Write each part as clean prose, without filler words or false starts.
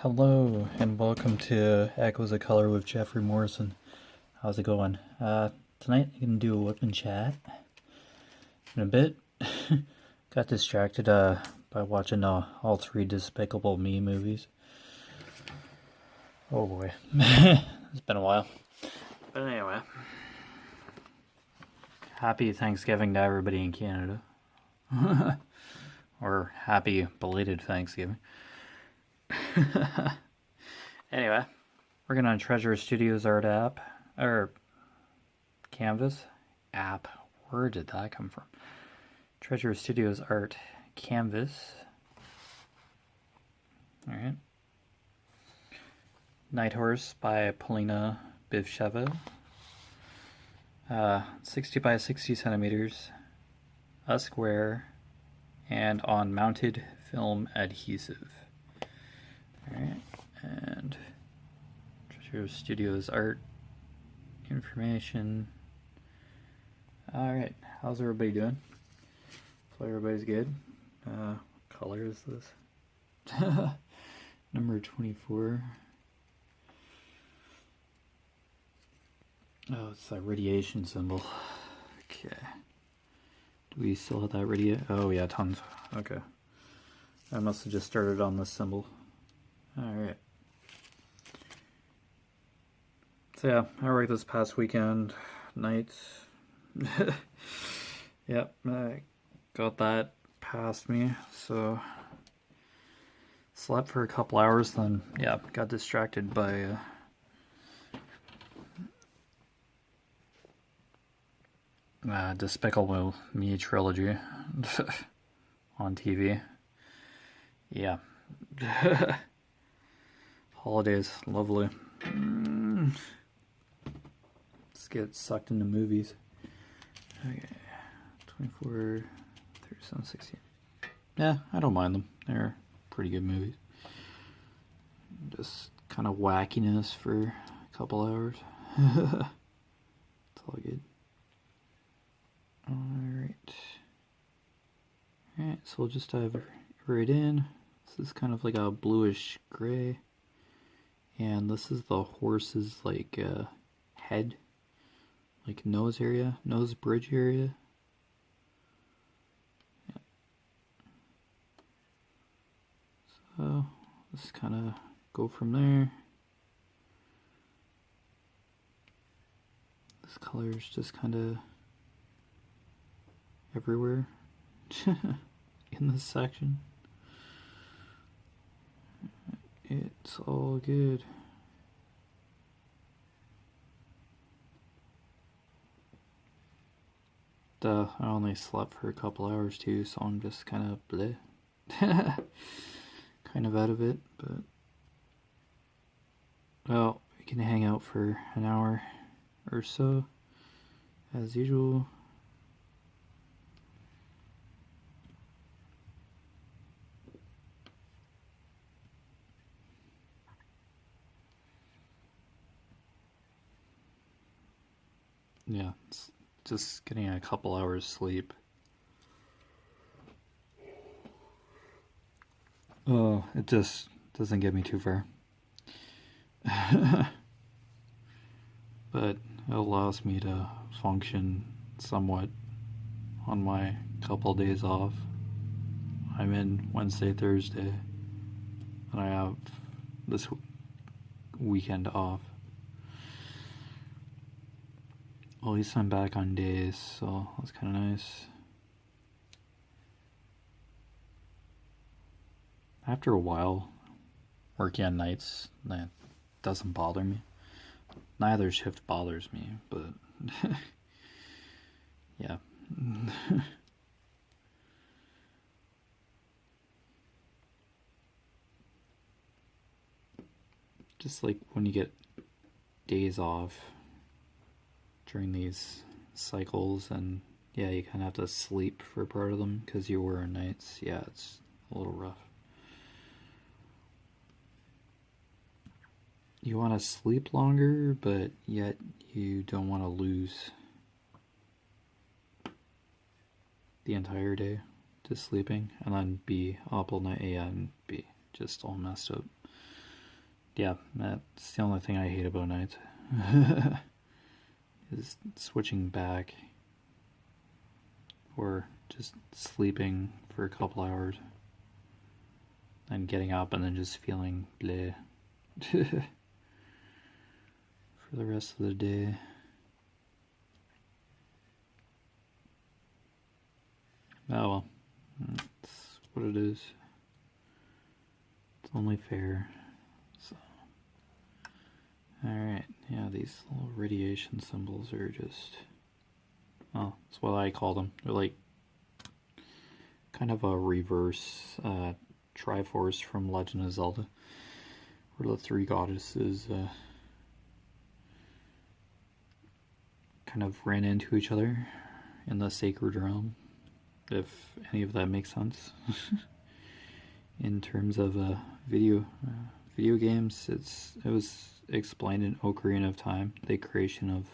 Hello and welcome to Echoes of Color with Jeffery Morrison. How's it going? Tonight I'm gonna do a whip and chat in a bit. Got distracted by watching all three Despicable Me movies. Oh boy, it's been a while. But anyway, happy Thanksgiving to everybody in Canada, or happy belated Thanksgiving. Anyway, working on Treasure Studios art app, or canvas app. Where did that come from? Treasure Studios art canvas. All right. Night Horse by Polina Bivsheva. 60 by 60 centimeters, a square, and on mounted film adhesive. Alright, and Treasure Studios art information. Alright, how's everybody doing? Hopefully everybody's good. What color is this? Number 24. Oh, it's that radiation symbol. Okay. Do we still have that radiation? Oh yeah, tons. Okay. I must have just started on this symbol. Alright. So yeah, I worked this past weekend night. Yep, I got that past me, so slept for a couple hours, then yeah, got distracted by Despicable Me Trilogy on TV. Yeah. Holidays, lovely. Let's get sucked into movies. Okay, 24, 37, 16. Yeah, I don't mind them. They're pretty good movies. Just kind of wackiness for a couple hours. It's all good. Alright. Alright, so we'll just dive right in. This is kind of like a bluish gray. And this is the horse's like head, like nose area, nose bridge area. Yeah. So let's kind of go from there. This color is just kind of everywhere in this section. It's all good. I only slept for a couple hours too, so I'm just kind of bleh. Kind of out of it, but well, we can hang out for an hour or so as usual. Yeah, it's just getting a couple hours sleep. Oh, it just doesn't get me too far. But it allows me to function somewhat on my couple days off. I'm in Wednesday, Thursday, and I have this weekend off. Well, at least I'm back on days, so that's kind of nice. After a while, working on nights, that doesn't bother me. Neither shift bothers me, but yeah. Just like when you get days off during these cycles, and yeah, you kind of have to sleep for part of them because you were on nights. Yeah, it's a little rough. You want to sleep longer, but yet you don't want to lose the entire day to sleeping and then be up all night, yeah, and be just all messed up. Yeah, that's the only thing I hate about nights. Is switching back or just sleeping for a couple hours and getting up and then just feeling bleh for the rest of the day. Oh well, that's what it is. It's only fair. So, alright, yeah, these little radiation symbols are just, well, that's what I call them. They're like kind of a reverse Triforce from Legend of Zelda, where the three goddesses kind of ran into each other in the sacred realm, if any of that makes sense. In terms of video games, it was explained in Ocarina of Time, the creation of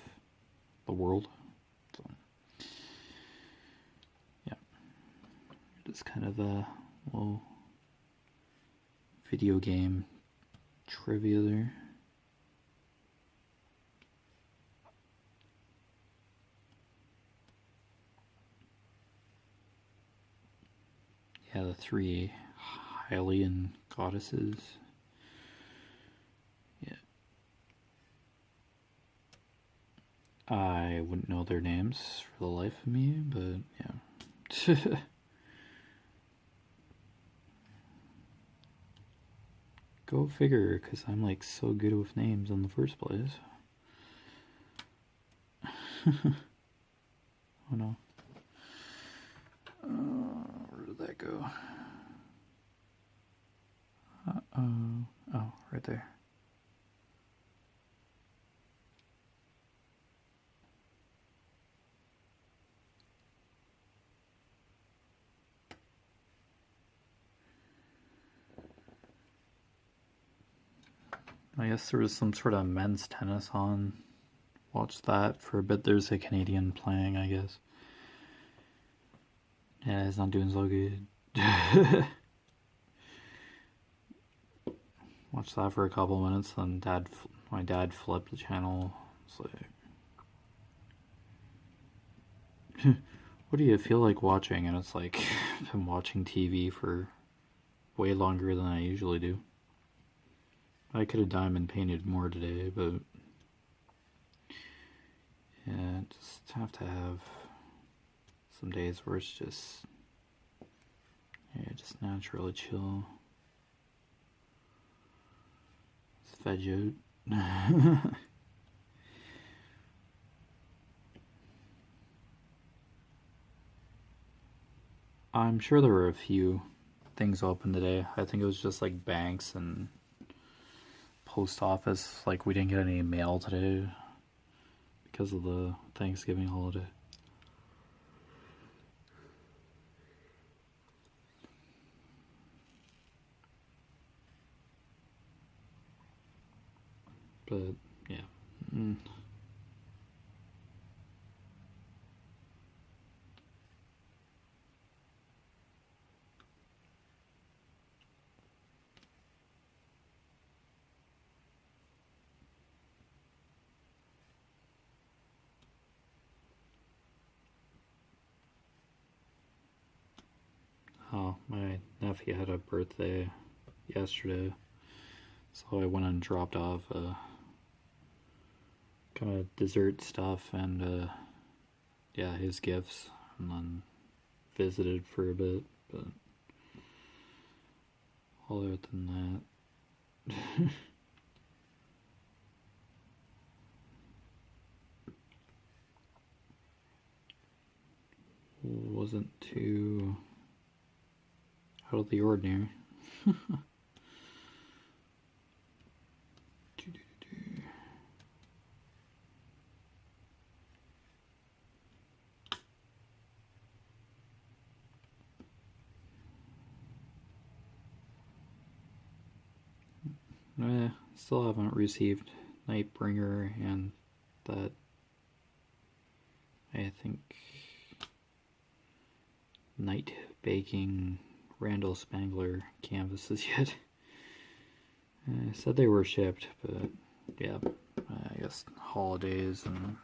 the world. So, yeah, it's kind of a little video game trivia there. Yeah, the three Hylian goddesses. Yeah. I wouldn't know their names for the life of me, but yeah. Go figure, because I'm like so good with names in the first place. Oh no. Where did that go? Uh-oh. Oh, right there. I guess there was some sort of men's tennis on. Watched that for a bit. There's a Canadian playing, I guess. Yeah, he's not doing so good. Watched that for a couple minutes, then my dad flipped the channel. It's like, what do you feel like watching? And it's like, I've been watching TV for way longer than I usually do. I could have diamond painted more today, but yeah, just have to have some days where it's just, yeah, just naturally chill. It's veg out. I'm sure there were a few things open today. I think it was just like banks and post office. Like, we didn't get any mail today because of the Thanksgiving holiday. But yeah. Oh, my nephew had a birthday yesterday, so I went and dropped off kind of dessert stuff and yeah, his gifts, and then visited for a bit. But other than that, wasn't too out of the ordinary. Still haven't received Nightbringer and that, I think, Night Baking Randall Spangler canvases yet. I said they were shipped, but yeah, I guess holidays and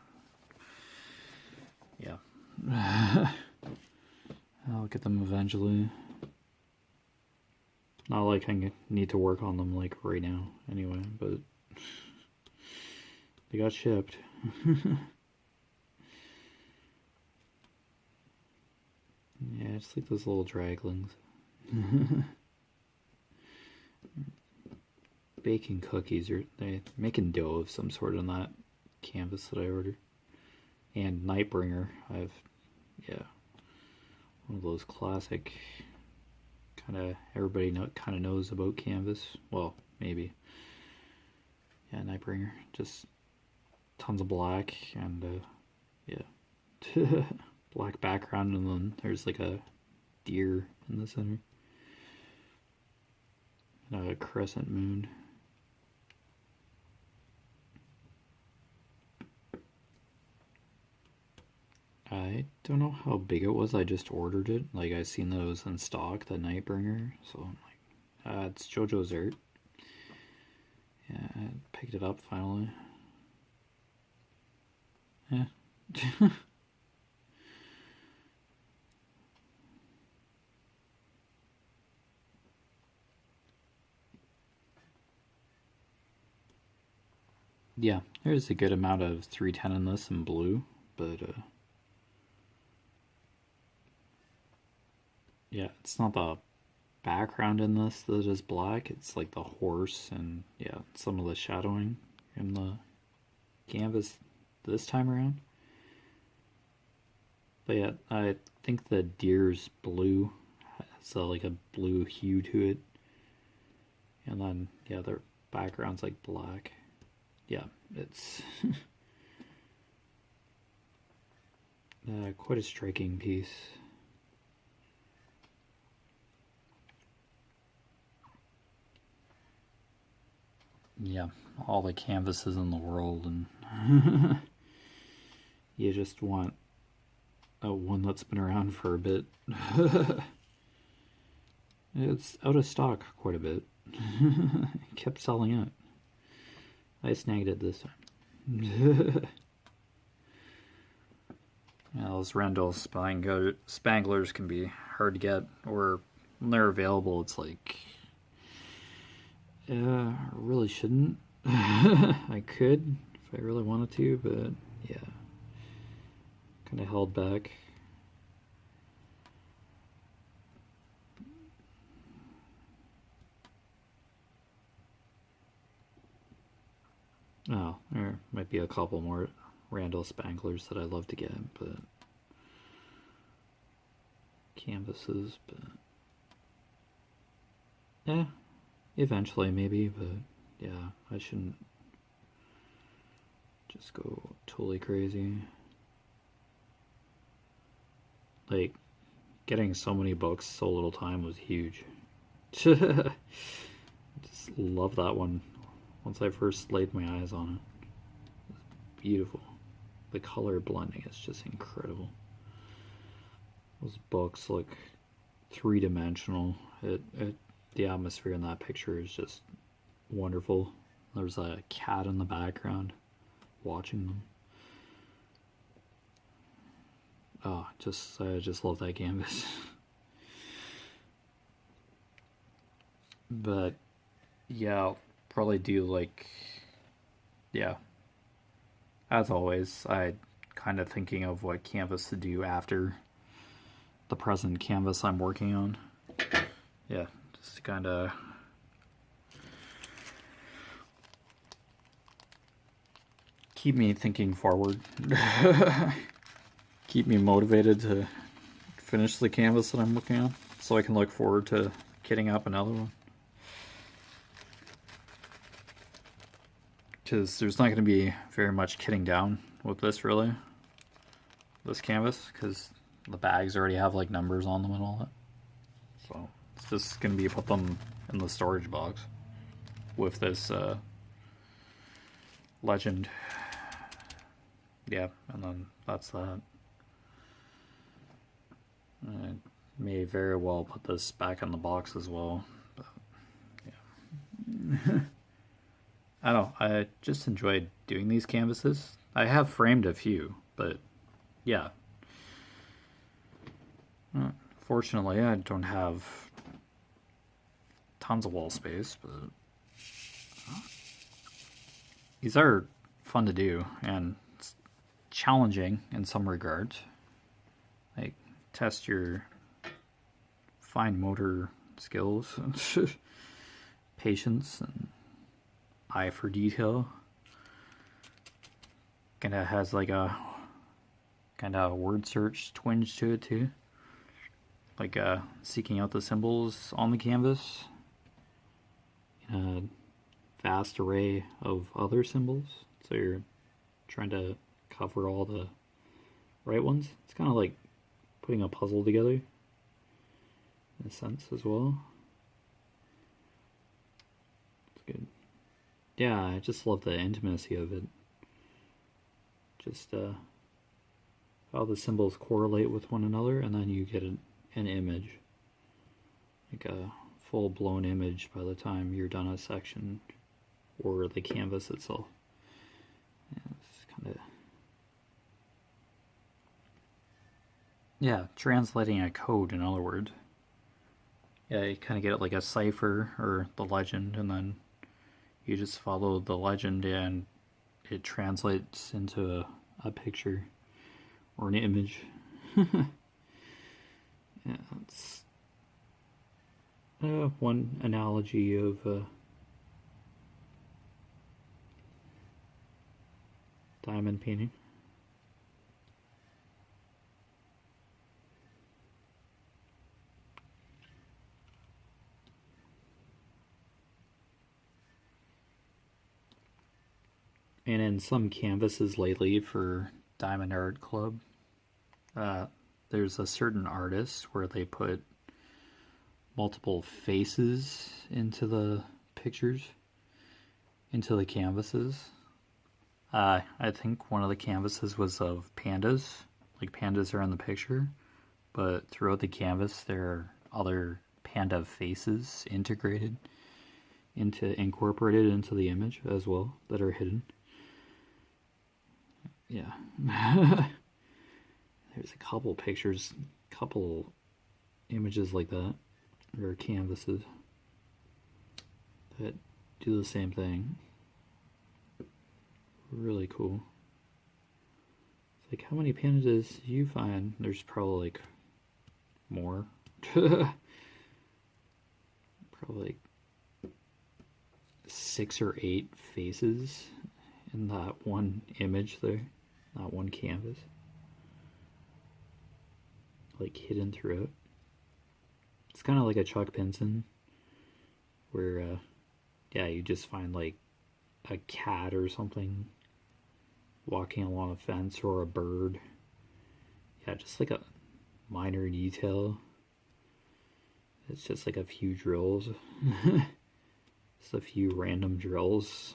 yeah. I'll get them eventually. Not like I need to work on them like right now anyway, but they got shipped. Yeah, it's like those little draglings. Baking cookies, or they making dough of some sort on that canvas that I ordered. And Nightbringer, yeah, one of those classic, kind of everybody kind of knows about canvas. Well, maybe. Yeah, Nightbringer, just tons of black and yeah, black background, and then there's like a deer in the center, and a crescent moon. I don't know how big it was. I just ordered it. Like, I seen that it was in stock, the Nightbringer. So I'm like, it's JoJo's art. Yeah, I picked it up finally. Yeah. Yeah, there's a good amount of 310 in this in blue, but yeah, it's not the background in this that is black. It's like the horse and yeah, some of the shadowing in the canvas this time around. But yeah, I think the deer's blue has like a blue hue to it, and then yeah, their background's like black. Yeah, it's quite a striking piece. Yeah, all the canvases in the world, and you just want one that's been around for a bit. It's out of stock quite a bit. Kept selling it. I snagged it this time. Yeah, those Rendell Spanglers can be hard to get, or when they're available, it's like, I really shouldn't. I could if I really wanted to, but yeah, kind of held back. Oh, there might be a couple more Randall Spanglers that I'd love to get, but canvases, but yeah, eventually maybe, but yeah, I shouldn't just go totally crazy. Like, getting so many books so little time was huge. Just love that one. Once I first laid my eyes on it, it's beautiful. The color blending is just incredible. Those books look three-dimensional. The atmosphere in that picture is just wonderful. There's a cat in the background watching them. Oh, I just love that canvas. But yeah, I'll probably do like, yeah, as always, I kind of thinking of what canvas to do after the present canvas I'm working on. Yeah, just to kind of keep me thinking forward. Keep me motivated to finish the canvas that I'm looking at, so I can look forward to kitting up another one. Because there's not going to be very much kitting down with this, really. This canvas, because the bags already have like numbers on them and all that. So it's just going to be put them in the storage box with this legend. Yeah, and then that's that. I may very well put this back in the box as well. But, yeah. I don't know, I just enjoyed doing these canvases. I have framed a few, but yeah. Fortunately, I don't have tons of wall space, but these are fun to do and it's challenging in some regards. Like, test your fine motor skills, patience, and eye for detail. Kinda has like a word search twinge to it too. Like seeking out the symbols on the canvas in a vast array of other symbols. So you're trying to cover all the right ones. It's kind of like putting a puzzle together in a sense as well. It's good. Yeah, I just love the intimacy of it. Just how the symbols correlate with one another, and then you get an image, like a full-blown image by the time you're done a section or the canvas itself. Yeah, it's kind of, yeah, translating a code, in other words. Yeah, you kind of get it like a cipher or the legend, and then you just follow the legend and it translates into a picture or an image. Yeah, that's one analogy of diamond painting. And in some canvases lately for Diamond Art Club, there's a certain artist where they put multiple faces into the pictures, into the canvases. I think one of the canvases was of pandas, like pandas are in the picture, but throughout the canvas there are other panda faces incorporated into the image as well that are hidden. Yeah. There's a couple pictures, couple images like that, or canvases that do the same thing. Really cool. It's like, how many pandas do you find? There's probably like more. Probably like 6 or 8 faces in that one image there, that one canvas, like hidden throughout. It's kind of like a Chuck Pinson, where yeah, you just find like a cat or something walking along a fence, or a bird. Yeah, just like a minor detail. It's just like a few drills. Just a few random drills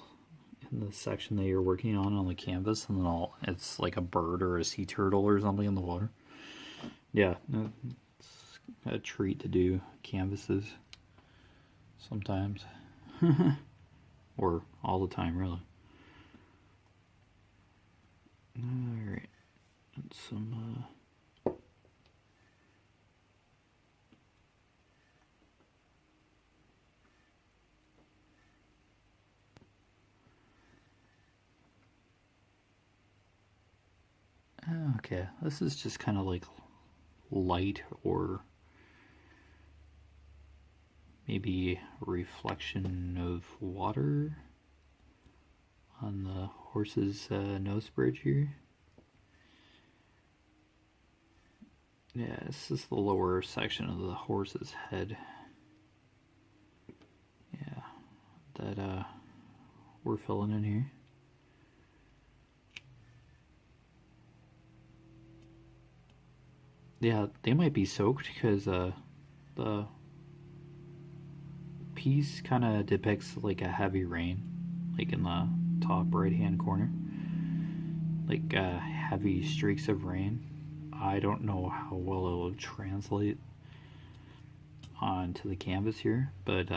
in the section that you're working on the canvas, and then it's like a bird or a sea turtle or something in the water. Yeah, it's a treat to do canvases sometimes. Or all the time, really. Alright, and some okay, this is just kind of like light, or maybe reflection of water on the horse's nose bridge here. Yeah, this is the lower section of the horse's head. Yeah, that we're filling in here. Yeah, they might be soaked because the piece kind of depicts like a heavy rain, like in the top right hand corner, like heavy streaks of rain. I don't know how well it will translate onto the canvas here, but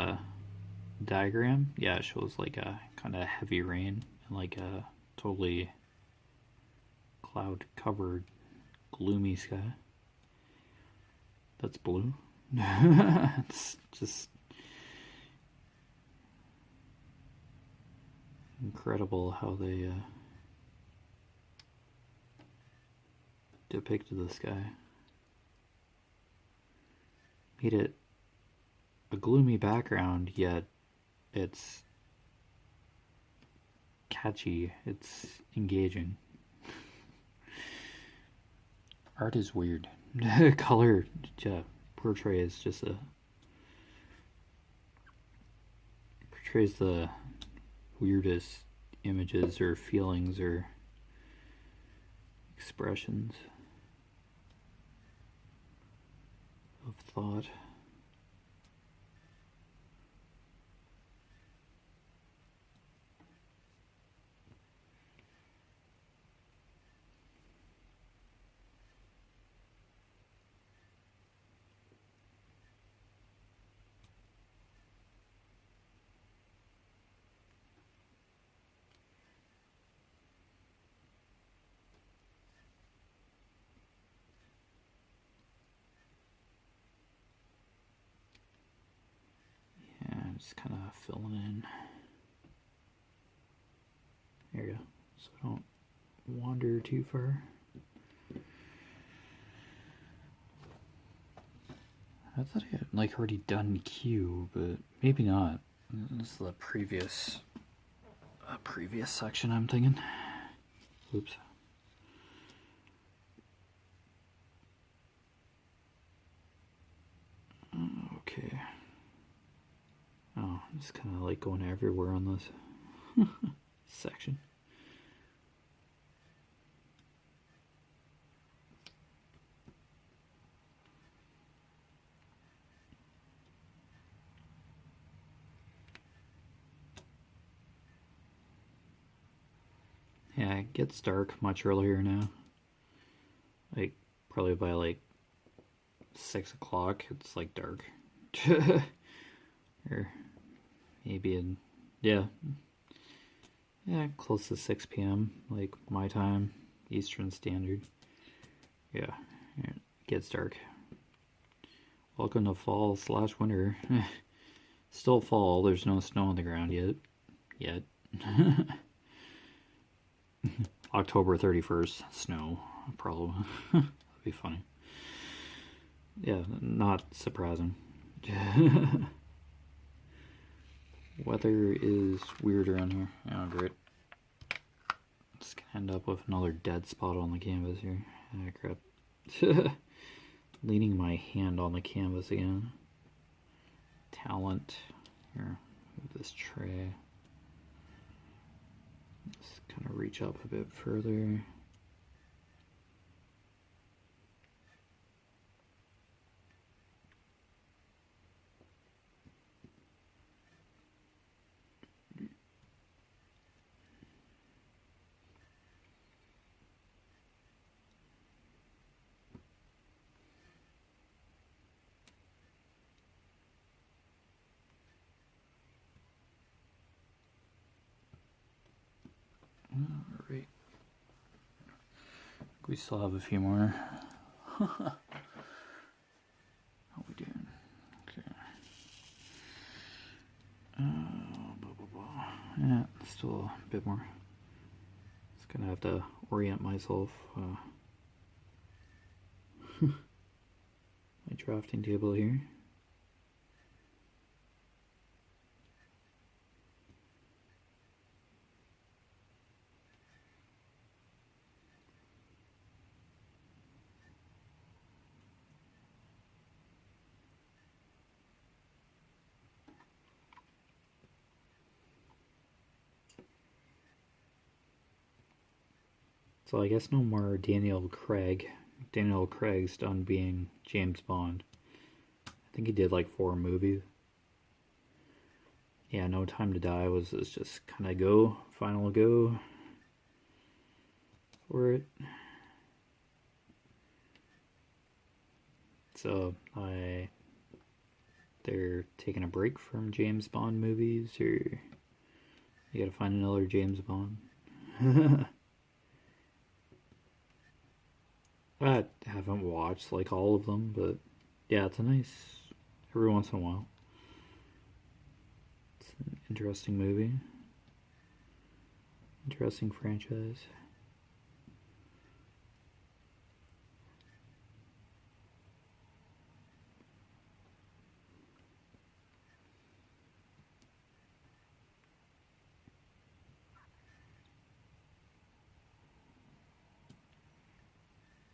diagram, yeah, it shows like a kind of heavy rain and like a totally cloud covered gloomy sky that's blue. It's just incredible how they depicted the sky. Made it a gloomy background, yet it's catchy, it's engaging. Art is weird. Color portrays the weirdest images or feelings or expressions of thought. Just kind of filling in. There you go. So I don't wander too far. I thought I had like already done Q, but maybe not. This is the previous section I'm thinking. Oops. Okay. Oh, I'm just kind of like going everywhere on this section. Yeah, it gets dark much earlier now. Like, probably by like 6 o'clock, it's like dark. Or maybe in, yeah, close to 6 p.m., like my time, Eastern Standard. Yeah, it gets dark. Welcome to fall / winter. Still fall, there's no snow on the ground yet. October 31st, snow, probably. That'd be funny. Yeah, not surprising. Weather is weird around here. Oh, great. Just gonna end up with another dead spot on the canvas here. Ah, crap. Leaning my hand on the canvas again. Talent. Here, move this tray. Just kind of reach up a bit further. Alright. We still have a few more. How we doing? Okay. Yeah, still a bit more. Just gonna have to orient myself. My drafting table here. So I guess no more Daniel Craig. Daniel Craig's done being James Bond. I think he did like 4 movies. Yeah, No Time to Die was just kind of final go for it. So I they're taking a break from James Bond movies, or you gotta find another James Bond. I haven't watched like all of them, but yeah, it's a nice every once in a while. It's an interesting movie, interesting franchise.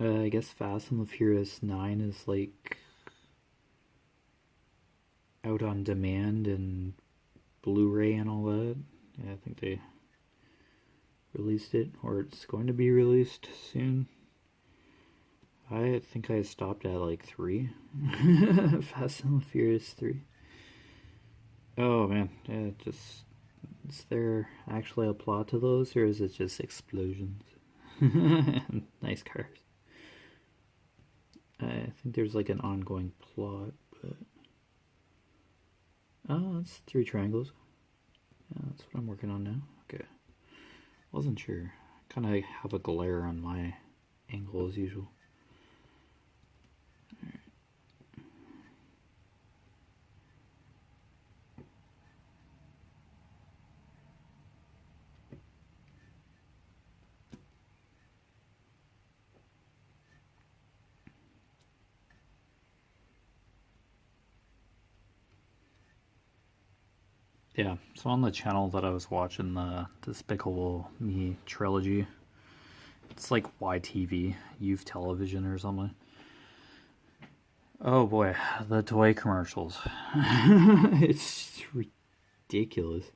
I guess Fast and the Furious 9 is like out on demand and Blu-ray and all that. Yeah, I think they released it, or it's going to be released soon. I think I stopped at like 3. Fast and the Furious 3. Oh man, yeah, just is there actually a plot to those, or is it just explosions? Nice cars. I think there's like an ongoing plot, but oh, it's 3 triangles. Yeah, that's what I'm working on now. Okay, wasn't sure. Kind of have a glare on my angle as usual. Yeah, so on the channel that I was watching, the Despicable Me Trilogy, it's like YTV, Youth Television or something. Oh boy, the toy commercials. It's ridiculous.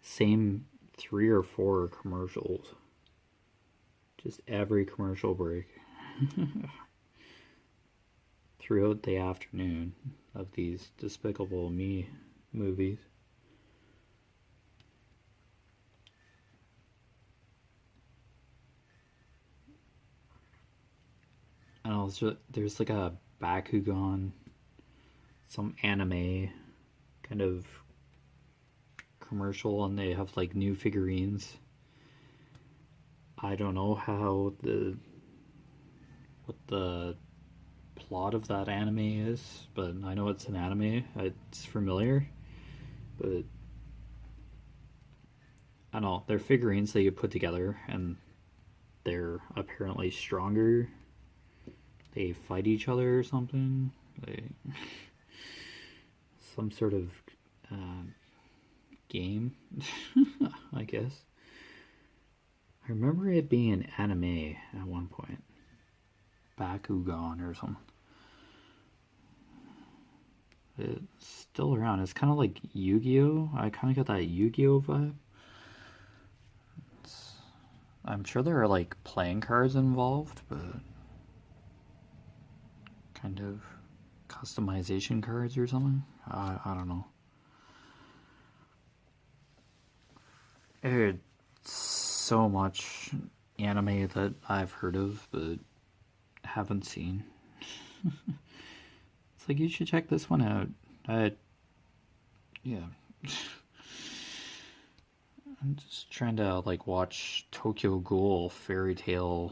Same 3 or 4 commercials. Just every commercial break. Throughout the afternoon of these Despicable Me movies. I don't know, there's like a Bakugan, some anime kind of commercial, and they have like new figurines. I don't know what the plot of that anime is, but I know it's an anime. It's familiar, but I don't know. They're figurines that you put together, and they're apparently stronger. They fight each other or something. Some sort of game, I guess. I remember it being an anime at one point. Bakugan or something. It's still around. It's kind of like Yu-Gi-Oh! I kind of got that Yu-Gi-Oh! Vibe. I'm sure there are like playing cards involved, but kind of customization cards or something. I don't know. It's so much anime that I've heard of but haven't seen. It's like, you should check this one out. Yeah. I'm just trying to like watch Tokyo Ghoul, Fairy Tail,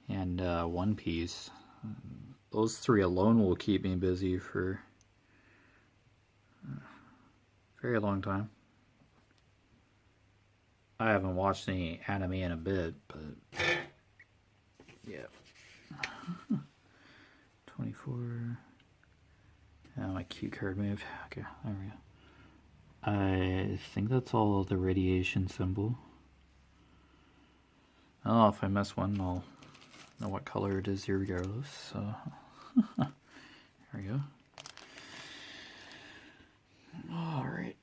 and One Piece. Those 3 alone will keep me busy for a very long time. I haven't watched any anime in a bit, but yeah. 24. Oh, my cue card move. Okay, there we go. I think that's all the radiation symbol. Oh, if I miss one, I'll know what color it is regardless. So there we go. All right.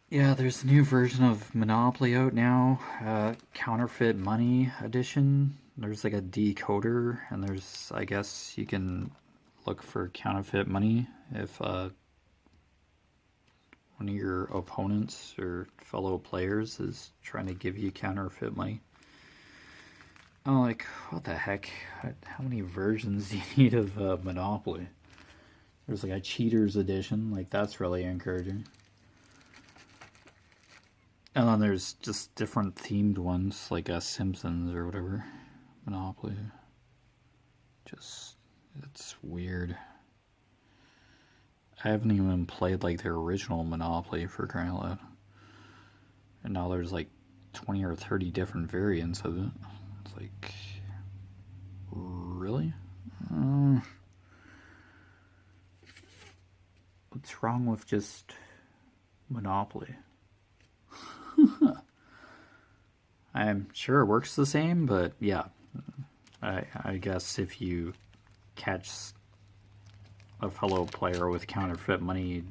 Yeah, there's a new version of Monopoly out now, Counterfeit Money Edition. There's like a decoder, and there's, I guess you can look for counterfeit money if one of your opponents or fellow players is trying to give you counterfeit money. I'm like, what the heck? How many versions do you need of Monopoly? There's like a cheaters edition, like that's really encouraging. And then there's just different themed ones, like Simpsons or whatever. Monopoly. Just, it's weird. I haven't even played like their original Monopoly, for crying out loud. And now there's like 20 or 30 different variants of it. It's like, really? What's wrong with just Monopoly? I'm sure it works the same, but yeah. I guess if you catch a fellow player with counterfeit money,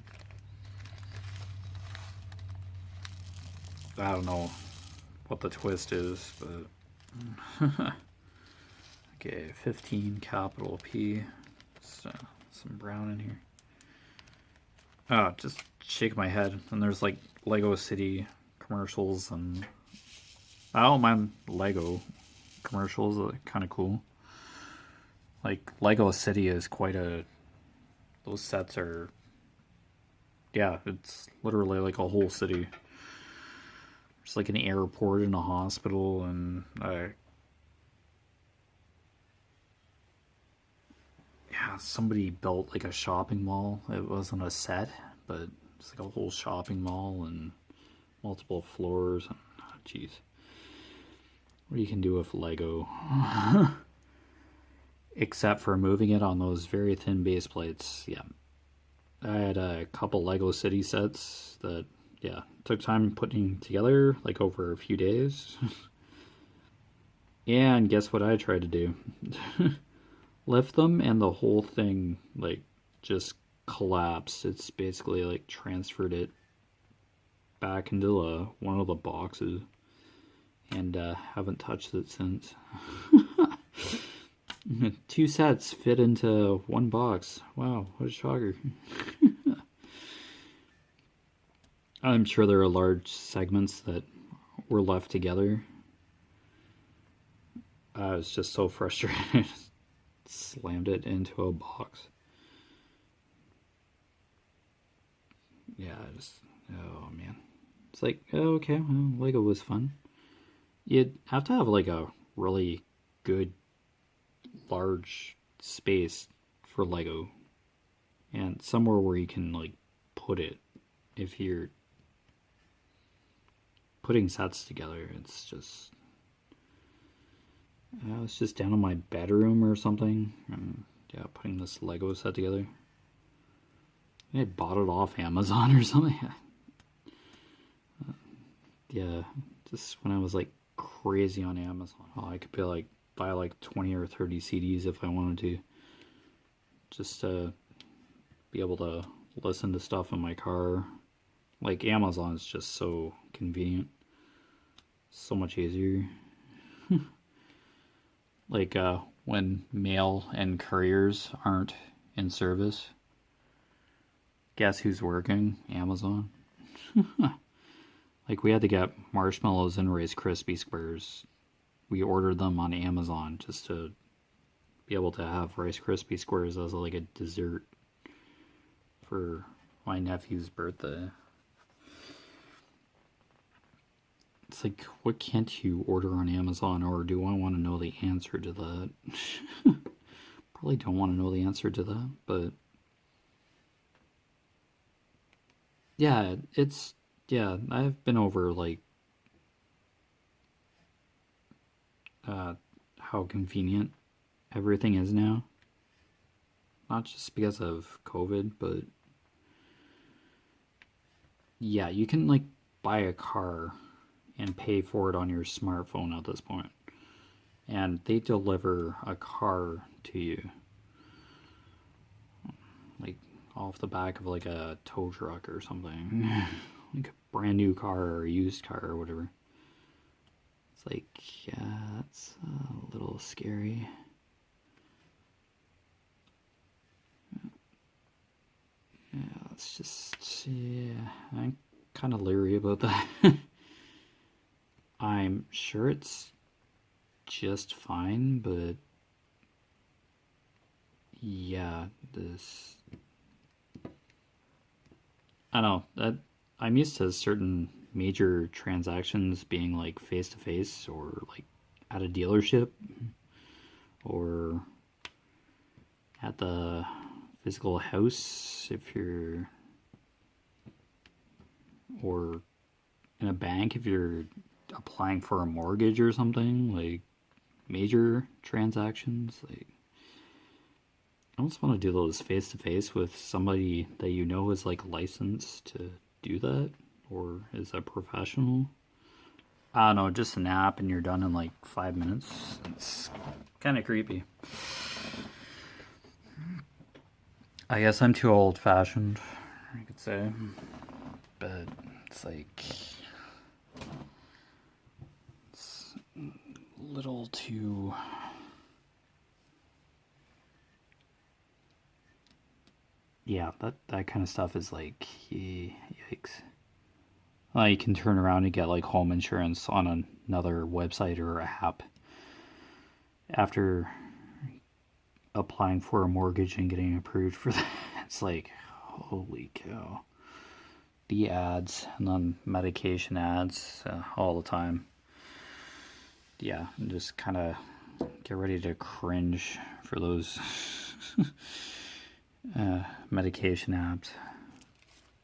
I don't know what the twist is, but okay, 15 capital P. So, some brown in here. Oh, just shake my head. And there's like Lego City commercials, and I don't mind Lego commercials. Are kind of cool. Like Lego City is quite a. Those sets are. Yeah, it's literally like a whole city. There's like an airport and a hospital and yeah, somebody built like a shopping mall. It wasn't a set, but it's like a whole shopping mall and multiple floors. Jeez, what you can do with Lego, except for moving it on those very thin base plates. Yeah, I had a couple Lego City sets that, yeah, took time putting together, like over a few days. Yeah, and guess what I tried to do? Lift them, and the whole thing, like, just collapsed. It's basically, like, transferred it back into one of the boxes, and haven't touched it since. 2 sets fit into 1 box. Wow, what a shocker. I'm sure there are large segments that were left together. I was just so frustrated. Slammed it into a box. Yeah, oh man. It's like, oh, okay, well, Lego was fun. You'd have to have like a really good large space for Lego, and somewhere where you can like put it if you're putting sets together. It's just, I was just down in my bedroom or something, and yeah, putting this Lego set together. I bought it off Amazon or something. Yeah, just when I was like crazy on Amazon. Oh, I could buy like 20 or 30 CDs if I wanted to, just to be able to listen to stuff in my car. Like, Amazon is just so convenient, so much easier. Like when mail and couriers aren't in service, guess who's working? Amazon. Like, we had to get marshmallows and Rice Krispie squares. We ordered them on Amazon just to be able to have Rice Krispie squares as like a dessert for my nephew's birthday. It's like, what can't you order on Amazon, or do I want to know the answer to that? Probably don't want to know the answer to that, but yeah, I've been over like how convenient everything is now. Not just because of COVID, but yeah, you can like buy a car and pay for it on your smartphone at this point. And they deliver a car to you, like off the back of like a tow truck or something. Like a brand new car or a used car or whatever. It's like, yeah, that's a little scary. Yeah, it's just, yeah, I'm kind of leery about that. I'm sure it's just fine, but yeah, this, I don't know, that I'm used to certain major transactions being like face to face or like at a dealership or at the physical house if you're, or in a bank if you're applying for a mortgage or something, like major transactions. Like, I almost want to do those face to face with somebody that you know is like licensed to do that or is a professional. I don't know, just an app and you're done in like 5 minutes. It's kind of creepy. I guess I'm too old fashioned, I could say. But it's like, it's a little too, yeah, that kind of stuff is like, yikes. Well, you can turn around and get like home insurance on another website or a app after applying for a mortgage and getting approved for that. It's like, holy cow. The ads and then medication ads all the time. Yeah, and just kind of get ready to cringe for those medication ads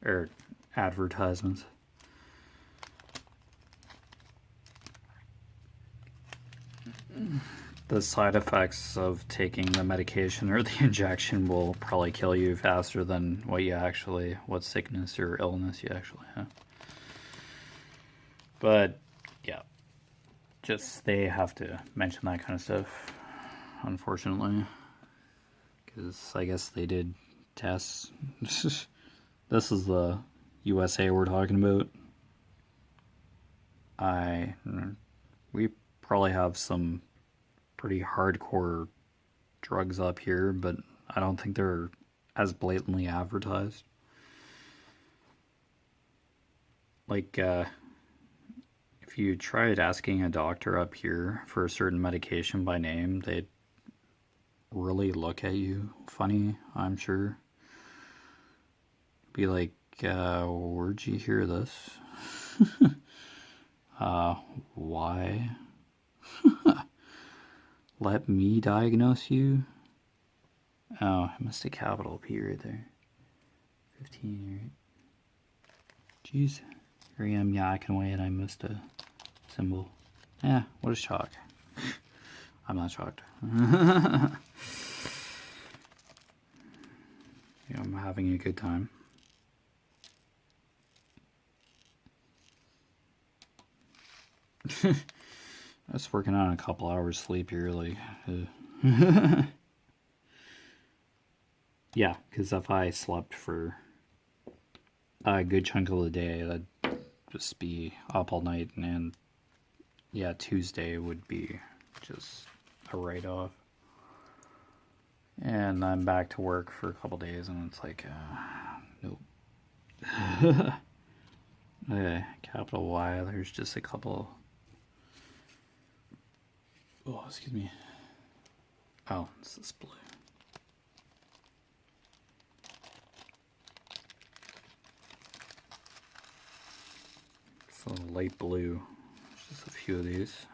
or advertisements. The side effects of taking the medication or the injection will probably kill you faster than what sickness or illness you actually have. But yeah, just they have to mention that kind of stuff, unfortunately, because I guess they did tests. This is the USA we're talking about. We probably have some pretty hardcore drugs up here, but I don't think they're as blatantly advertised. Like, if you tried asking a doctor up here for a certain medication by name, they'd really look at you funny, I'm sure. Be like, where'd you hear this? Why? Let me diagnose you? Oh, I missed a capital P right there. 15, right? Jeez. Here I am yakking away and I missed a symbol. Yeah, what is shock? I'm not shocked. Yeah, I'm having a good time. I was working on a couple hours sleep here, like, yeah, because if I slept for a good chunk of the day, I'd just be up all night, and yeah, Tuesday would be just a write-off. And I'm back to work for a couple days, and it's like, nope. Okay, capital Y, there's just a couple. Oh, excuse me. Oh, it's this blue. So light blue. There's just a few of these.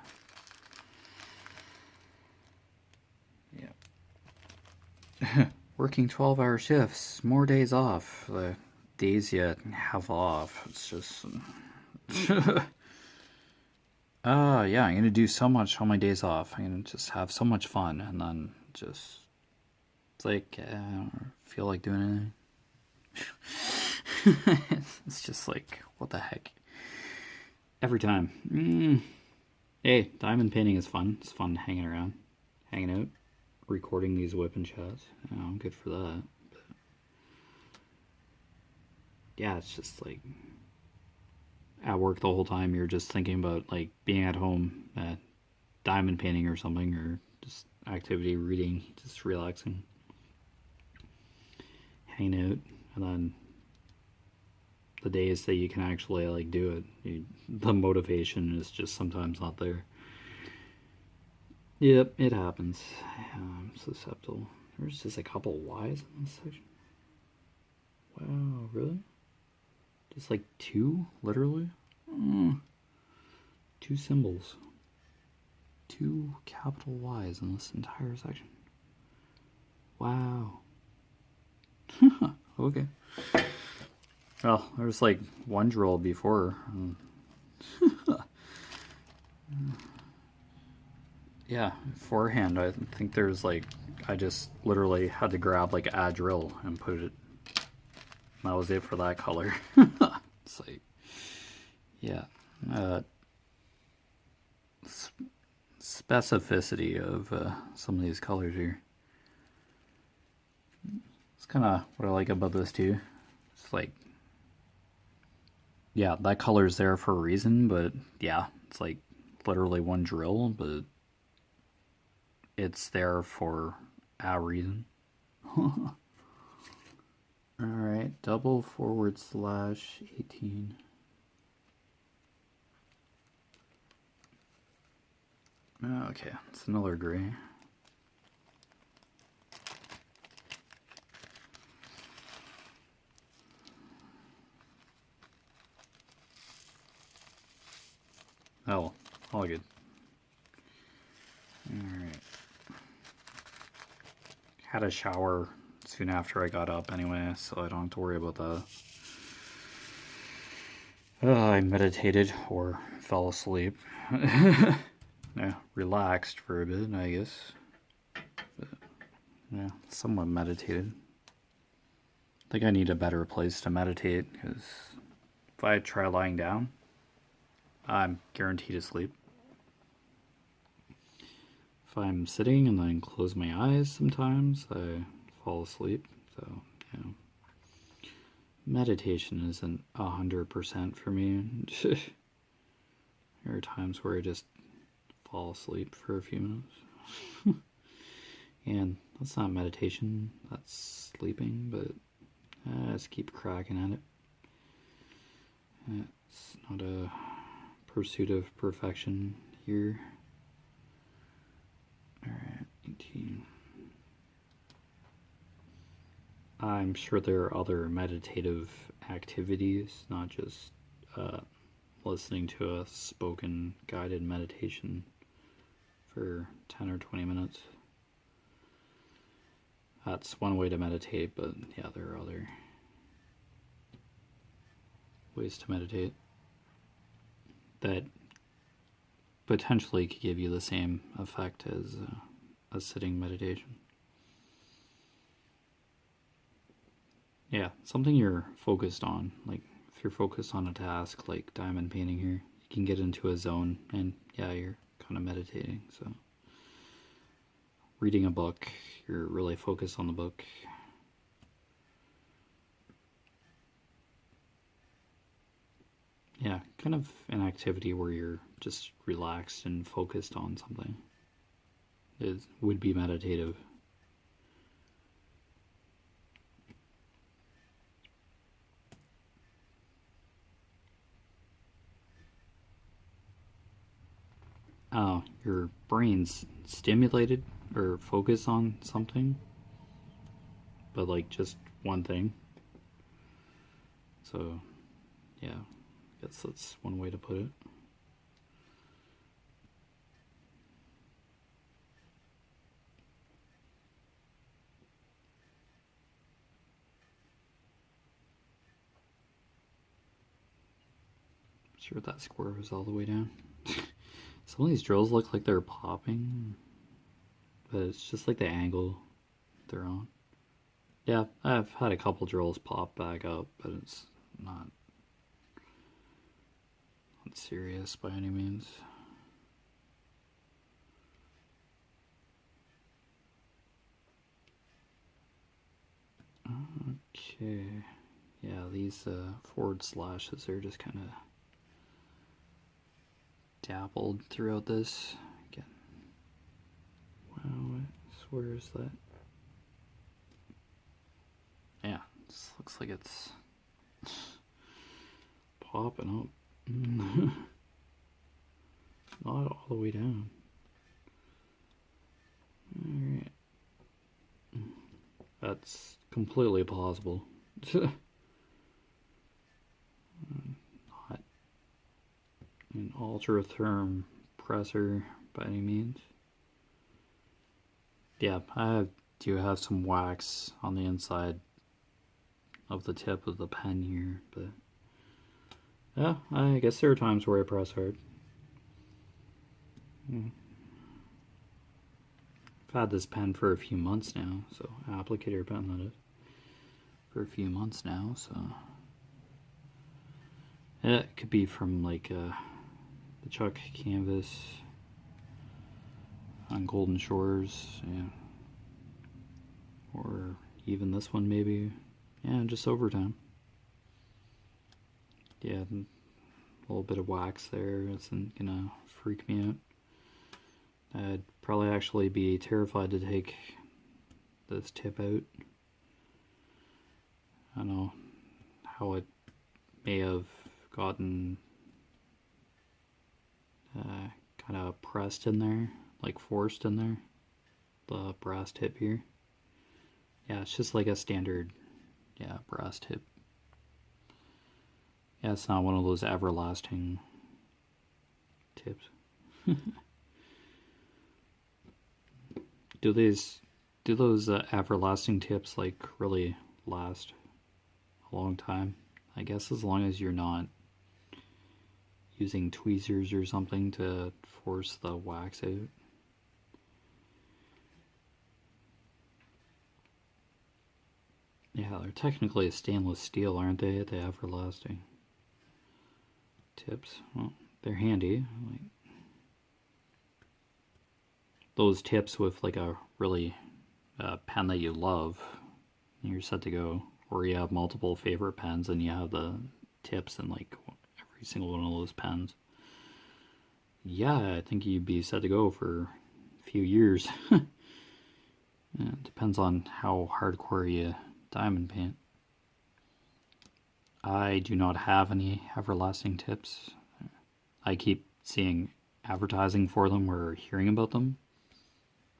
Yeah. Working 12-hour shifts, more days off. The days you have off, it's just. Yeah, I'm gonna do so much on my days off. I'm gonna just have so much fun, and then just, it's like, I don't feel like doing anything. It's just like, what the heck? Every time. Hey, diamond painting is fun. It's fun hanging around, hanging out, recording these WIP and chats. I'm good for that. But yeah, it's just like, at work the whole time you're just thinking about like being at home, diamond painting or something, or just activity, reading, just relaxing, hanging out, and then the days that you can actually like do it, the motivation is just sometimes not there. Yep, it happens. I'm susceptible. There's just a couple Y's in this section. Wow, really? Just like two, literally? Two symbols. Two capital Y's in this entire section. Wow. Okay. Well, there's like one drill before. Yeah, forehand, I think there's like, I just literally had to grab like a drill and put it. That was it for that color. It's like, yeah. Specificity of some of these colors here. It's kind of what I like about this too. It's like, yeah, that color's there for a reason, but yeah, it's like literally one drill, but it's there for a reason. Alright, double / 18. Okay, it's another gray. Oh, all good. Alright. Had a shower soon after I got up anyway, so I don't have to worry about that. I meditated or fell asleep. Yeah, relaxed for a bit, I guess. But, yeah, somewhat meditated. I think I need a better place to meditate, because if I try lying down, I'm guaranteed to sleep. If I'm sitting and then close my eyes sometimes, I fall asleep. So, you know, meditation isn't 100% for me. There are times where I just fall asleep for a few minutes. And that's not meditation, that's sleeping, but I just keep cracking at it. It's not a pursuit of perfection here. Alright, 18. I'm sure there are other meditative activities, not just listening to a spoken guided meditation for 10 or 20 minutes. That's one way to meditate, but yeah, there are other ways to meditate that potentially could give you the same effect as a sitting meditation. Yeah, something you're focused on. Like, if you're focused on a task like diamond painting here, you can get into a zone and yeah, you're kind of meditating. So, reading a book, you're really focused on the book. Yeah, kind of an activity where you're just relaxed and focused on something. It would be meditative. Oh, your brain's stimulated or focused on something, but like just one thing. So, yeah, I guess that's one way to put it. I'm sure that square was all the way down. Some of these drills look like they're popping, but it's just like the angle they're on. Yeah, I've had a couple drills pop back up, but it's not serious by any means. Okay, yeah, these forward slashes are just kind of dappled throughout this. Again, wow, where is that? Yeah, this looks like it's popping up. Not all the way down. That's completely plausible. Not an ultra-therm presser by any means. Yeah, I do have some wax on the inside of the tip of the pen here, but yeah, I guess there are times where I press hard. I've had this pen for a few months now, so applicator pen that is, for a few months now, so yeah, it could be from like the Chuck canvas on Golden Shores, yeah, or even this one maybe, yeah, just over time. Yeah, a little bit of wax there isn't gonna freak me out. I'd probably actually be terrified to take this tip out. I don't know how it may have gotten kind of pressed in there, like forced in there, the brass tip here. Yeah, it's just like a standard, yeah, brass tip. Yeah, it's not one of those everlasting tips. Do those everlasting tips like really last a long time? I guess as long as you're not using tweezers or something to force the wax out. Yeah, they're technically stainless steel, aren't they? The everlasting tips. Well, they're handy. Like those tips with like a really pen that you love, and you're set to go. Or you have multiple favorite pens and you have the tips in like every single one of those pens. Yeah, I think you'd be set to go for a few years. Yeah, it depends on how hardcore you diamond paint. I do not have any everlasting tips. I keep seeing advertising for them or hearing about them.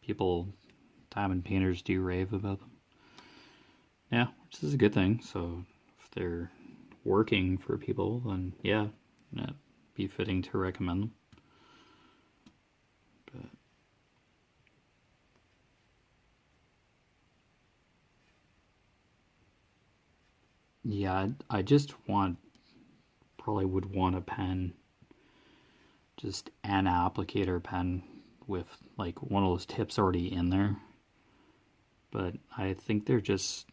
People, diamond painters do rave about them. Yeah, which is a good thing. So if they're working for people, then yeah, it'd be fitting to recommend them. But yeah, I just probably would want a pen, just an applicator pen with like one of those tips already in there. But I think they're just,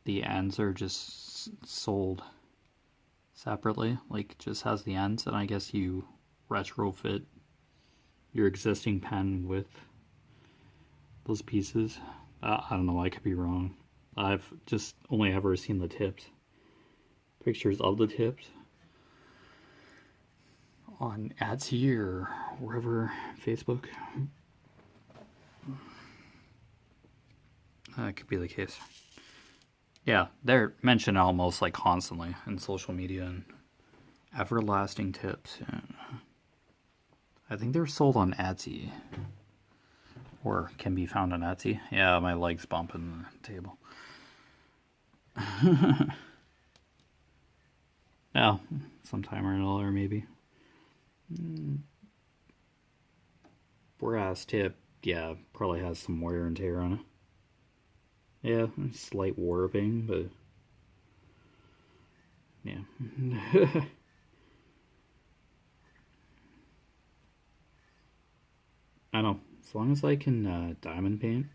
the ends are just sold separately, like just has the ends, and I guess you retrofit your existing pen with those pieces. I don't know, I could be wrong. I've just only ever seen the tips, pictures of the tips on Etsy or wherever, Facebook. That could be the case. Yeah, they're mentioned almost like constantly in social media and everlasting tips. Yeah. I think they're sold on Etsy or can be found on Etsy. Yeah, my leg's bumping the table. Yeah, sometime or another maybe. Brass tip, yeah, probably has some wear and tear on it. Yeah, slight warping, but yeah. I don't know. As long as I can diamond paint,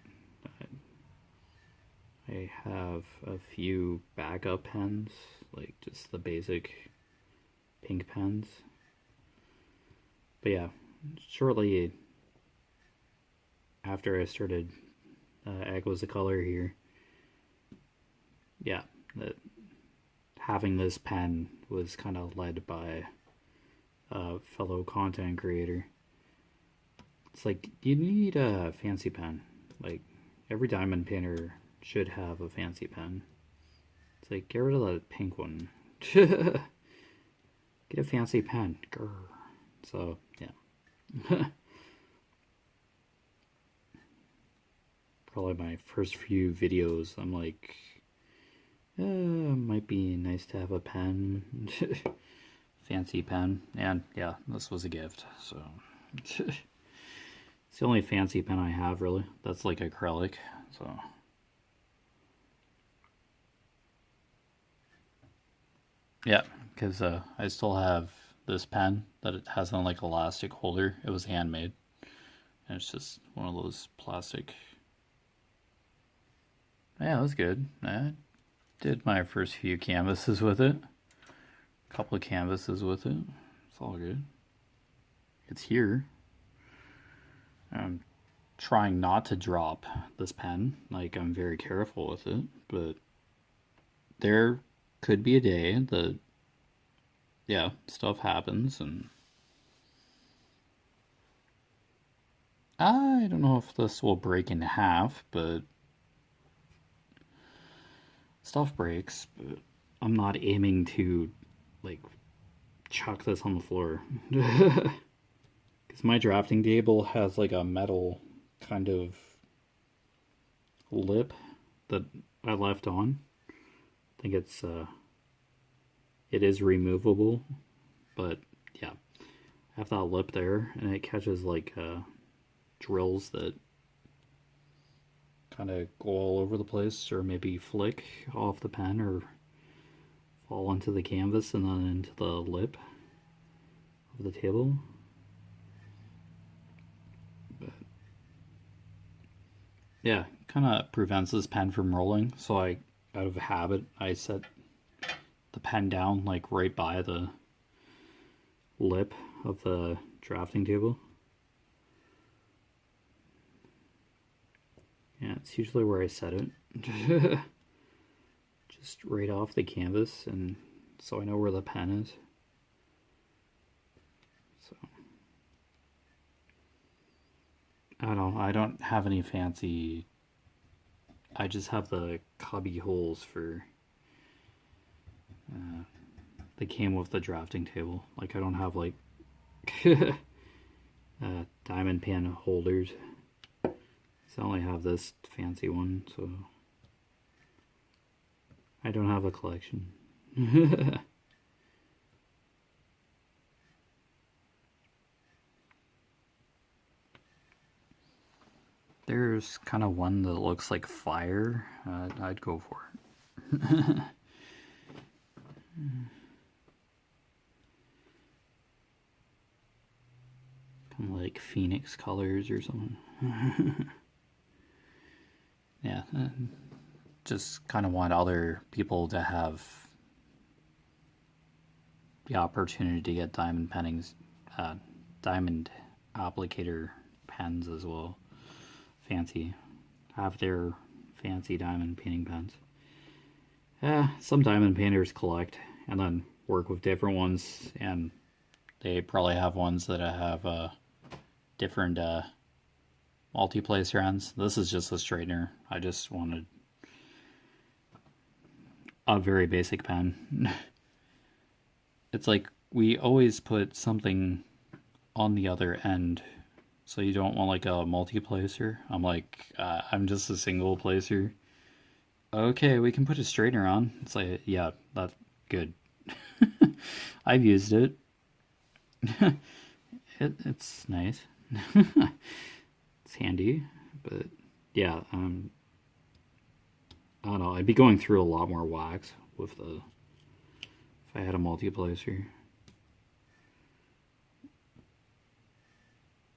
I have a few backup pens, like just the basic pink pens. But yeah, shortly after I started Echoes of Color here, yeah, having this pen was kind of led by a fellow content creator. It's like, you need a fancy pen. Like, every diamond painter should have a fancy pen. It's like, get rid of the pink one. Get a fancy pen. Grr. So, yeah. probably my first few videos. I'm like, might be nice to have a pen. Fancy pen. And yeah, this was a gift, so it's the only fancy pen I have, really. That's like acrylic, so yeah, because I still have this pen that it has an like elastic holder. It was handmade, and it's just one of those plastic. Yeah, it was good. I did my first few canvases with it. A couple of canvases with it. It's all good. It's here. I'm trying not to drop this pen. Like, I'm very careful with it, but there could be a day that, yeah, stuff happens, and I don't know if this will break in half, but stuff breaks, but I'm not aiming to, like, chuck this on the floor. Because my drafting table has, like, a metal kind of lip that I left on. I think it is removable, but yeah, I have that lip there, and it catches like drills that kind of go all over the place, or maybe flick off the pen, or fall into the canvas and then into the lip of the table. But yeah, kind of prevents this pen from rolling, so I, out of habit, I set the pen down like right by the lip of the drafting table. Yeah, it's usually where I set it. Just right off the canvas, and so I know where the pen is. So I don't know, I don't have any fancy, I just have the cubby holes for they came with the drafting table. Like, I don't have like diamond pen holders, so I only have this fancy one, so I don't have a collection. There's kind of one that looks like fire. I'd go for it. Kind of like phoenix colors or something. Yeah, just kind of want other people to have the opportunity to get diamond pennings, diamond applicator pens as well. Fancy, have their fancy diamond painting pens. Some diamond painters collect and then work with different ones, and they probably have ones that have different multi-placer ends. This is just a straightener. I just wanted a very basic pen. It's like we always put something on the other end, so you don't want like a multi-placer. I'm like, I'm just a single placer. Okay, we can put a straightener on. It's like, yeah, that's good. I've used it. It's nice. It's handy, but yeah, I don't know. I'd be going through a lot more wax with if I had a multi-placer.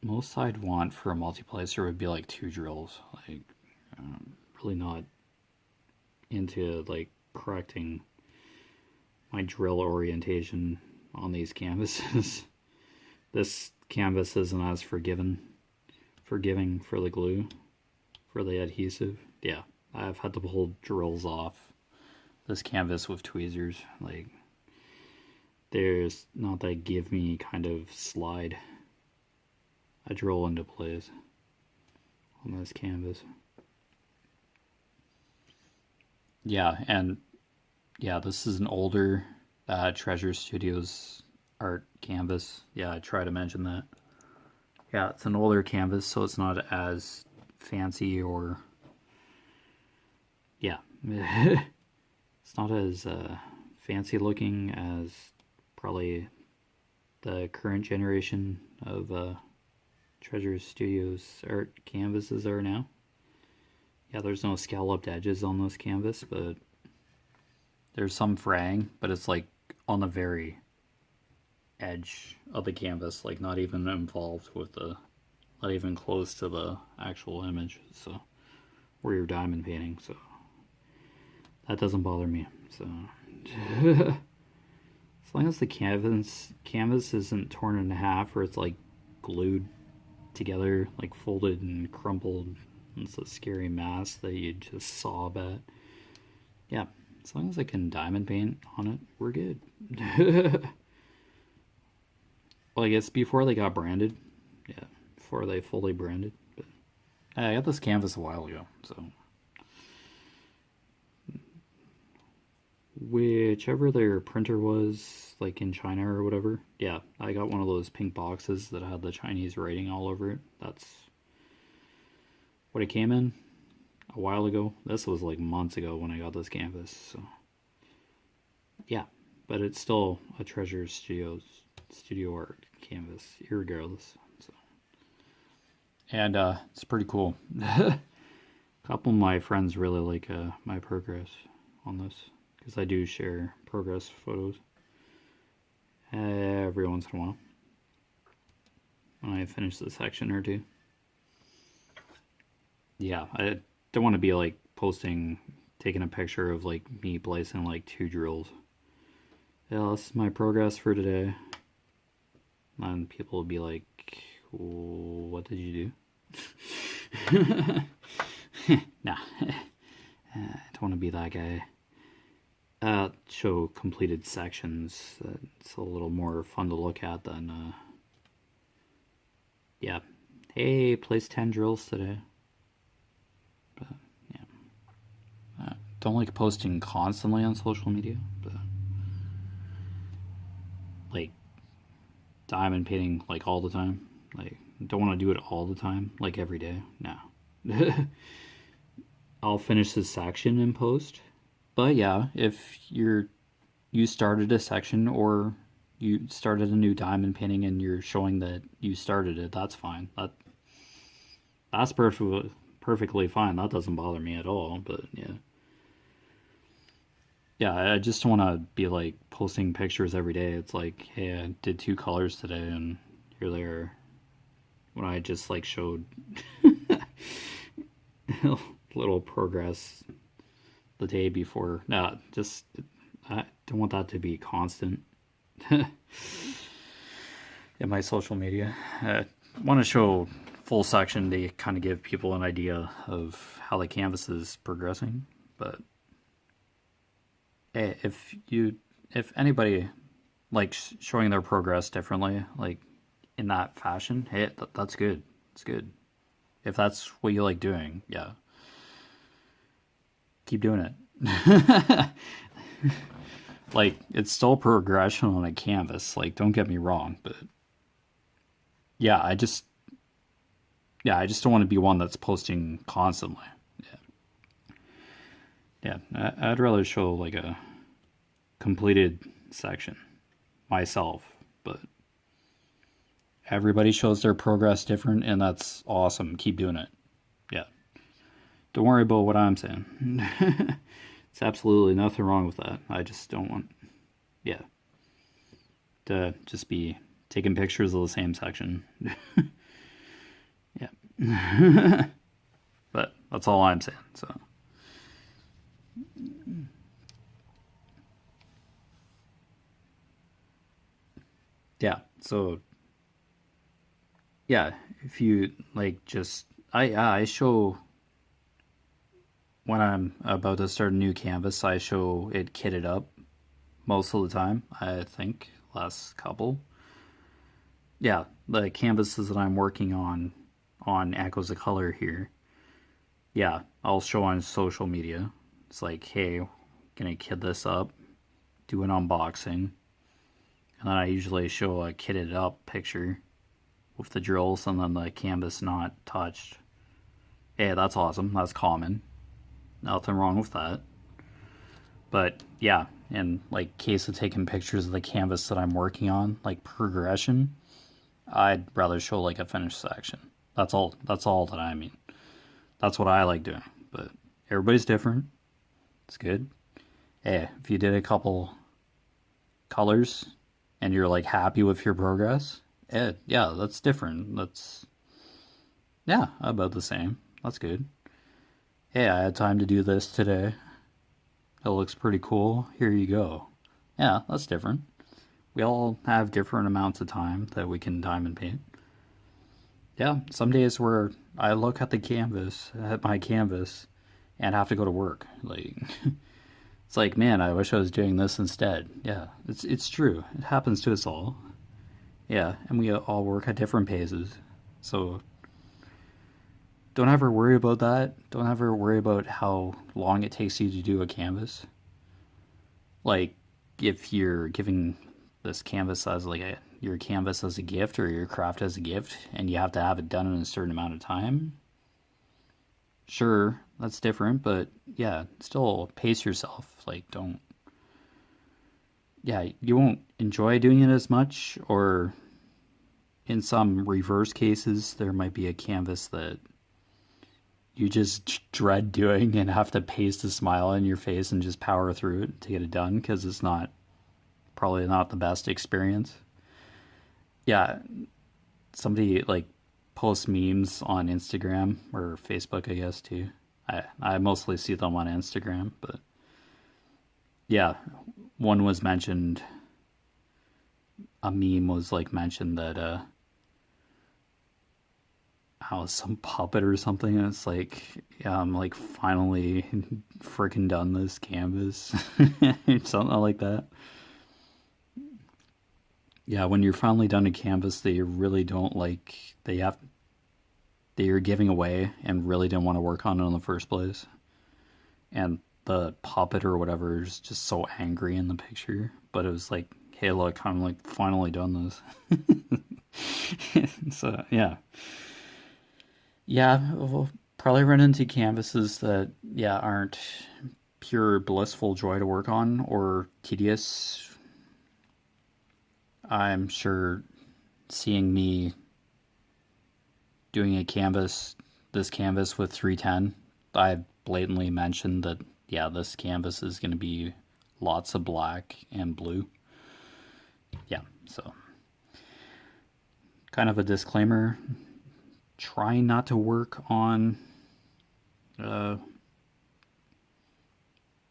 Most I'd want for a multi-placer would be like 2 drills. Like, really not into like correcting my drill orientation on these canvases. This canvas isn't as forgiving for the glue, for the adhesive. Yeah, I've had to pull drills off this canvas with tweezers. Like, there's not that give me kind of slide a drill into place on this canvas. Yeah, and yeah, this is an older Treasure Studios art canvas. Yeah, I try to mention that. Yeah, it's an older canvas, so it's not as fancy or yeah, it's not as fancy looking as probably the current generation of Treasure Studios art canvases are now. Yeah, there's no scalloped edges on this canvas, but there's some fraying, but it's like on the very edge of the canvas, like not even involved with the, not even close to the actual image, so, where you're diamond painting, so that doesn't bother me, so. As long as the canvas isn't torn in half or it's like glued together, like folded and crumpled, it's a scary mass that you just sob at. Yeah, as long as I can diamond paint on it, we're good. Well, I guess before they got branded. Yeah, before they fully branded. But I got this canvas a while ago, so. Whichever their printer was, like in China or whatever. Yeah, I got one of those pink boxes that had the Chinese writing all over it. That's what it came in a while ago. This was like months ago when I got this canvas, so. Yeah, but it's still a Treasure Studio art canvas, irregardless. So. And it's pretty cool. A couple of my friends really like my progress on this, because I do share progress photos every once in a while when I finish the section or two. Yeah, I don't want to be like taking a picture of like me placing like 2 drills. Yeah, this is my progress for today. And people will be like, what did you do? Nah, I don't want to be that guy. Show completed sections. It's a little more fun to look at than, yeah. Hey, place 10 drills today. But, yeah. Don't like posting constantly on social media, but, like, diamond painting, like, all the time. Like, don't want to do it all the time, like, every day. No. I'll finish this section in post. But yeah, if you started a section or you started a new diamond painting and you're showing that you started it, that's fine. That's perfectly fine. That doesn't bother me at all. But yeah, I just want to be like posting pictures every day. It's like, hey, I did 2 colors today, and here they are. When I just like showed little progress the day before. No, just, I don't want that to be constant in my social media. I want to show full section to kind of give people an idea of how the canvas is progressing. But hey, if anybody likes showing their progress differently, like in that fashion, hey, that's good. It's good. If that's what you like doing, yeah. Keep doing it. Like, it's still progression on a canvas, like, don't get me wrong, but yeah, I just don't want to be one that's posting constantly. Yeah, I'd rather show like a completed section myself, but everybody shows their progress different, and that's awesome. Keep doing it. Yeah. Don't worry about what I'm saying. It's absolutely nothing wrong with that. I just don't want, yeah, to just be taking pictures of the same section. Yeah. But that's all I'm saying, so. Yeah, so, yeah, if you, like, just, I show, when I'm about to start a new canvas, I show it kitted up most of the time, I think, last couple. Yeah, the canvases that I'm working on Echoes of Color here, yeah, I'll show on social media. It's like, hey, gonna kit this up, do an unboxing, and then I usually show a kitted up picture with the drills and then the canvas not touched. Hey, that's awesome, that's common. Nothing wrong with that. But yeah, in like case of taking pictures of the canvas that I'm working on, like progression, I'd rather show like a finished section. That's all. That's all that I mean. That's what I like doing. But everybody's different. It's good. Hey, if you did a couple colors and you're like happy with your progress, yeah, that's different. That's yeah, about the same. That's good. Hey, I had time to do this today. It looks pretty cool. Here you go. Yeah, that's different. We all have different amounts of time that we can diamond paint. Yeah, some days where I look at my canvas, and have to go to work. Like, it's like, man, I wish I was doing this instead. Yeah, it's true. It happens to us all. Yeah, and we all work at different paces. So don't ever worry about that. Don't ever worry about how long it takes you to do a canvas. Like, if you're giving this canvas as like your canvas as a gift or your craft as a gift, and you have to have it done in a certain amount of time, sure, that's different, but yeah, still pace yourself. Like, don't, yeah, you won't enjoy doing it as much, or in some reverse cases, there might be a canvas that you just dread doing and have to paste a smile on your face and just power through it to get it done because it's not probably not the best experience. Yeah, somebody like posts memes on Instagram or Facebook, I guess too. I mostly see them on Instagram, but yeah, one was mentioned. A meme was like mentioned that how some puppet or something. And it's like, yeah, I'm like finally freaking done this canvas, something like that. Yeah, when you're finally done a canvas that you really don't like, that you're giving away and really didn't want to work on it in the first place, and the puppet or whatever is just so angry in the picture, but it was like, hey, look, I'm like finally done this. So yeah, yeah, we'll probably run into canvases that yeah aren't pure blissful joy to work on or tedious. I'm sure seeing me doing this canvas with 310, I blatantly mentioned that, yeah, this canvas is going to be lots of black and blue. Yeah, so kind of a disclaimer. Trying not to work on uh,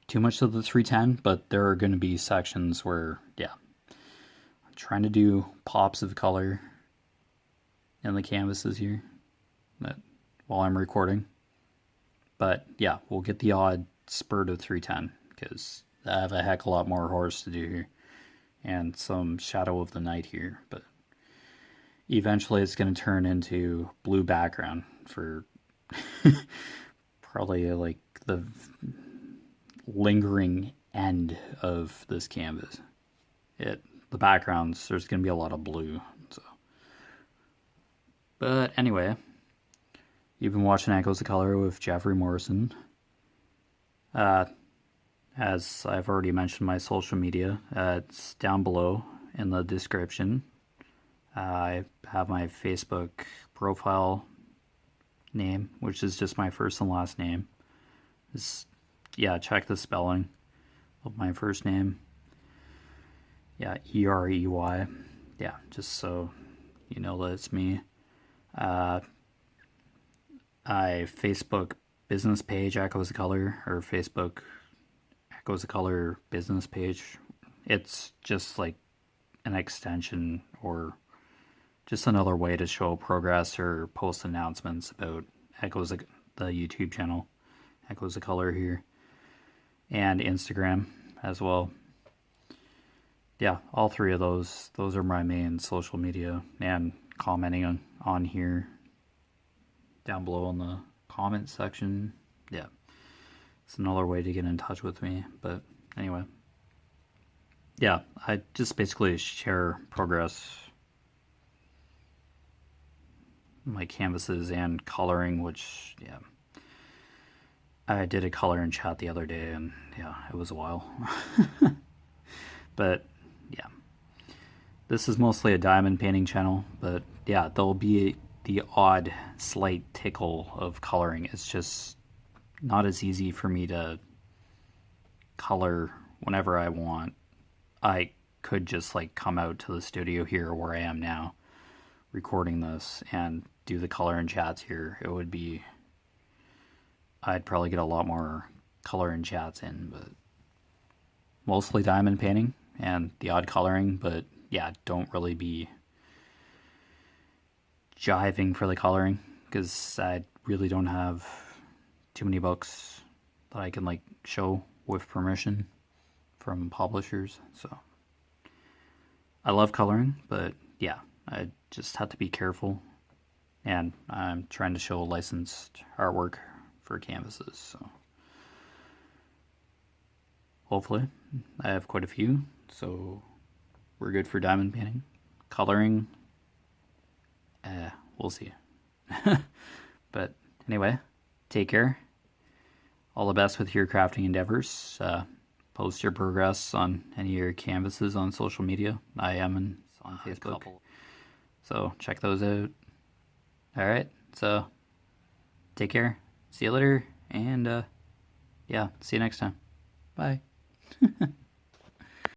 too much of the 310, but there are going to be sections where, yeah, I'm trying to do pops of color in the canvases here that while I'm recording. But yeah, we'll get the odd spurt of 310 because I have a heck of a lot more horse to do here and some Shadow of the Night here. But eventually it's going to turn into blue background for probably like the lingering end of this canvas. The backgrounds, there's going to be a lot of blue. So, but anyway, you've been watching Echoes of Color with Jeffery Morrison. As I've already mentioned, my social media, it's down below in the description. I have my Facebook profile name, which is just my first and last name. Yeah, check the spelling of my first name. Yeah, Erey. Yeah, just so you know that it's me. I Facebook business page Echoes of Color, or Facebook Echoes of Color business page. It's just like an extension or just another way to show progress or post announcements about Echoes of the YouTube channel, Echoes of Color here, and Instagram as well. Yeah, all three of those are my main social media, and commenting on here down below in the comment section. Yeah, it's another way to get in touch with me. But anyway, yeah, I just basically share progress, my canvases and coloring, which, yeah, I did a color and chat the other day, and yeah, it was a while. But yeah, this is mostly a diamond painting channel, but yeah, there'll be the odd slight tickle of coloring. It's just not as easy for me to color whenever I want. I could just like come out to the studio here where I am now recording this and do the color and chats here. It would be, I'd probably get a lot more color and chats in, but mostly diamond painting and the odd coloring. But yeah, don't really be jiving for the coloring because I really don't have too many books that I can like show with permission from publishers. So I love coloring, but yeah, I just have to be careful, and I'm trying to show licensed artwork for canvases, so hopefully I have quite a few, so we're good for diamond painting. Coloring, we'll see. But anyway, take care. All the best with your crafting endeavors. Post your progress on any of your canvases on social media. I am on Facebook, so check those out. Alright, so take care. See you later, and yeah, see you next time. Bye.